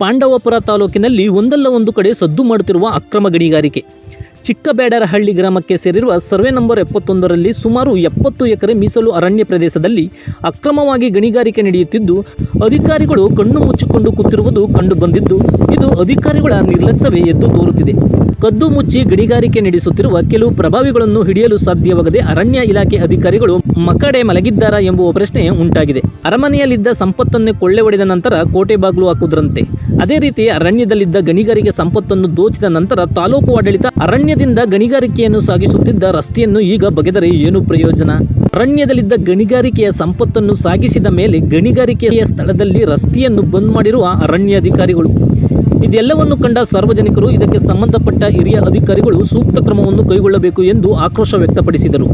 ಪಾಂಡವಪುರ ತಾಲೂಕಿನಲ್ಲಿ ಒಂದಲ್ಲ ಒಂದು ಕಡೆ ಸದ್ದು ಮಾಡುತ್ತಿರುವ ಅಕ್ರಮ ಗಣಿಗಾರಿಕೆ. ಚಿಕ್ಕಬೇಡರಹಳ್ಳಿ ಗ್ರಾಮಕ್ಕೆ ಸೇರಿರುವ ಸರ್ವೆ ನಂಬರ್ 71ರಲ್ಲಿ ಸುಮಾರು 70 ಎಕರೆ ಮೀಸಲು ಅರಣ್ಯ ಪ್ರದೇಶದಲ್ಲಿ ಅಕ್ರಮವಾಗಿ ಗಣಿಗಾರಿಕೆ ನಡೆಯುತ್ತಿದ್ದು, ಅಧಿಕಾರಿಗಳು ಕಣ್ಣು ಮುಚ್ಚಿಕೊಂಡು ಕೂತಿರುವುದು ಕಂಡುಬಂದಿದ್ದು, ಇದು ಅಧಿಕಾರಿಗಳ ನಿರ್ಲಕ್ಷ್ಯವೇ ಎದ್ದು ತೋರುತ್ತಿದೆ. ಕದ್ದು ಮುಚ್ಚಿ ಗಣಿಗಾರಿಕೆ ನಡೆಸುತ್ತಿರುವ ಕೆಲವು ಪ್ರಭಾವಿಗಳನ್ನು ಹಿಡಿಯಲು ಸಾಧ್ಯವಾಗದೆ ಅರಣ್ಯ ಇಲಾಖೆ ಅಧಿಕಾರಿಗಳು ಮಕಡೆ ಮಲಗಿದ್ದಾರಾ ಎಂಬುವ ಪ್ರಶ್ನೆ ಉಂಟಾಗಿದೆ. ಅರಮನೆಯಲ್ಲಿದ್ದ ಸಂಪತ್ತನ್ನೇ ಕೊಳ್ಳೆ ಹೊಡೆದ ನಂತರ ಕೋಟೆ ಬಾಗಿಲು ಹಾಕುವುದರಂತೆ. ಅದೇ ರೀತಿ ಅರಣ್ಯದಲ್ಲಿದ್ದ ಗಣಿಗಾರಿಕೆ ಸಂಪತ್ತನ್ನು ದೋಚಿದ ನಂತರ ತಾಲೂಕು ಆಡಳಿತ ಅರಣ್ಯದಿಂದ ಗಣಿಗಾರಿಕೆಯನ್ನು ಸಾಗಿಸುತ್ತಿದ್ದ ರಸ್ತೆಯನ್ನು ಈಗ ಬಗೆದರೆ ಏನು ಪ್ರಯೋಜನ? ಅರಣ್ಯದಲ್ಲಿದ್ದ ಗಣಿಗಾರಿಕೆಯ ಸಂಪತ್ತನ್ನು ಸಾಗಿಸಿದ ಮೇಲೆ ಗಣಿಗಾರಿಕೆಯ ಸ್ಥಳದಲ್ಲಿ ರಸ್ತೆಯನ್ನು ಬಂದ್ ಮಾಡಿರುವ ಅರಣ್ಯ ಅಧಿಕಾರಿಗಳು. ಇದೆಲ್ಲವನ್ನು ಕಂಡ ಸಾರ್ವಜನಿಕರು ಇದಕ್ಕೆ ಸಂಬಂಧಪಟ್ಟ ಹಿರಿಯ ಅಧಿಕಾರಿಗಳು ಸೂಕ್ತ ಕ್ರಮವನ್ನು ಕೈಗೊಳ್ಳಬೇಕು ಎಂದು ಆಕ್ರೋಶ ವ್ಯಕ್ತಪಡಿಸಿದರು.